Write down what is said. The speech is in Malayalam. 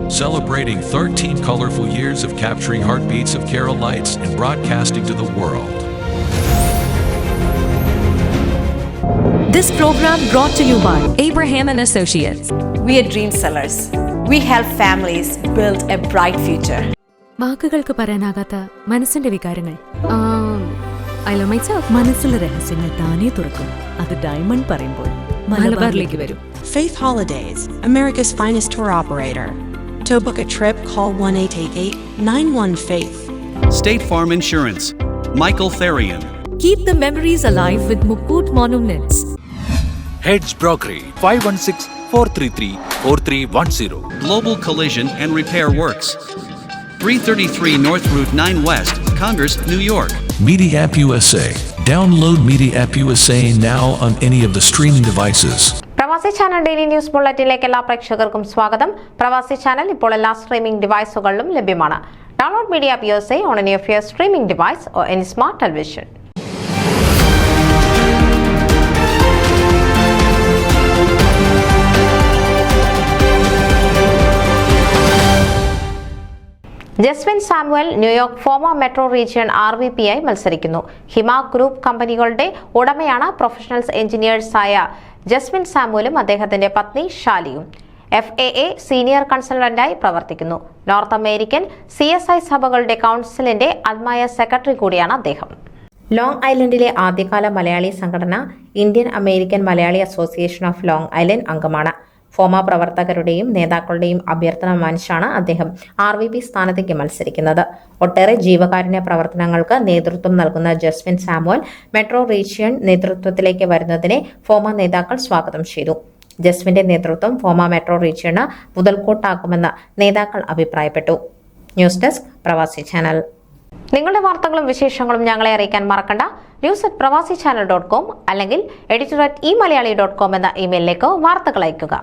celebrating 13 colorful years of capturing heartbeats of Kerala lights and broadcasting to the world. This program brought to you by Abraham and Associates. We are dream sellers. We help families build a bright future. വാക്കുകൾക്ക് പറയാനാകാത്ത മനസ്സിന്റെ വികാരങ്ങൾ. I love myself. മനസ്സിലെ രഹസ്യങ്ങൾ താനേ തുറക്കും. അത് ഡയമണ്ട് പറയുമ്പോൾ മലബാറിലേക്ക് വരും. Faith Holidays, America's finest tour operator. To book a trip, call 1-888-91-FAITH. State Farm Insurance, Michael Therian. Keep the memories alive with Mukut Monuments. Heads Brokery 516-433-4310. Global Collision and Repair Works, 333 North Route 9 West, Congress, New York. Media App USA. Download Media App USA now on any of the streaming devices. പ്രവാസി ചാനൽ ഡെയിലി ന്യൂസ് ബുള്ളറ്റിനിലേക്ക് എല്ലാ പ്രേക്ഷകർക്കും സ്വാഗതം. പ്രവാസി ചാനൽ ഇപ്പോൾ എല്ലാ സ്ട്രീമിംഗ് ഡിവൈസുകളിലും ലഭ്യമാണ്. Download media app USA on any of your streaming device or any smart television. Jaswin Samuel New York FOMAA metro region RVP ആയി മത്സരിക്കുന്നു. ഹിമ ഗ്രൂപ്പ് കമ്പനികളുടെ ഉടമയാണ് പ്രൊഫഷണൽസ് എഞ്ചിനീയേഴ്സായ ജസ്വിൻ സാമുവലും അദ്ദേഹത്തിന്റെ പത്നി ഷാലിയും. FAA സീനിയർ കൺസൾട്ടന്റായി പ്രവർത്തിക്കുന്നു. നോർത്ത് അമേരിക്കൻ CSI സഭകളുടെ കൗൺസിലിന്റെ ആത്മായ സെക്രട്ടറി കൂടിയാണ് അദ്ദേഹം. ലോങ് ഐലൻഡിലെ ആദ്യകാല മലയാളി സംഘടന Indian American Malayali association of long island അംഗമാണ്. ഫോമ പ്രവർത്തകരുടെയും നേതാക്കളുടെയും അഭ്യർത്ഥന മാനിച്ചാണ് അദ്ദേഹം RVP സ്ഥാനത്തേക്ക് മത്സരിക്കുന്നത്. ഒട്ടേറെ ജീവകാരുണ്യ പ്രവർത്തനങ്ങൾക്ക് നേതൃത്വം നൽകുന്ന ജസ്വിൻ സാമുവൽ മെട്രോ റീജിയൻ നേതൃത്വത്തിലേക്ക് വരുന്നതിനെ ഫോമ നേതാക്കൾ സ്വാഗതം ചെയ്തു. ജസ്വിന്റെ നേതൃത്വം ഫോമ മെട്രോ റീജിയന് മുതൽക്കൂട്ടാക്കുമെന്ന് നേതാക്കൾ അഭിപ്രായപ്പെട്ടു. ന്യൂസ് ഡെസ്ക് പ്രവാസി ചാനൽ. നിങ്ങളുടെ വാർത്തകളും വിശേഷങ്ങളും ഞങ്ങളെ അറിയിക്കാൻ മറക്കണ്ട. news@pravasichannel.com അല്ലെങ്കിൽ editor@eMalayali.com എന്ന ഇമെയിലിലേക്ക് വാർത്തകൾ അയയ്ക്കുക.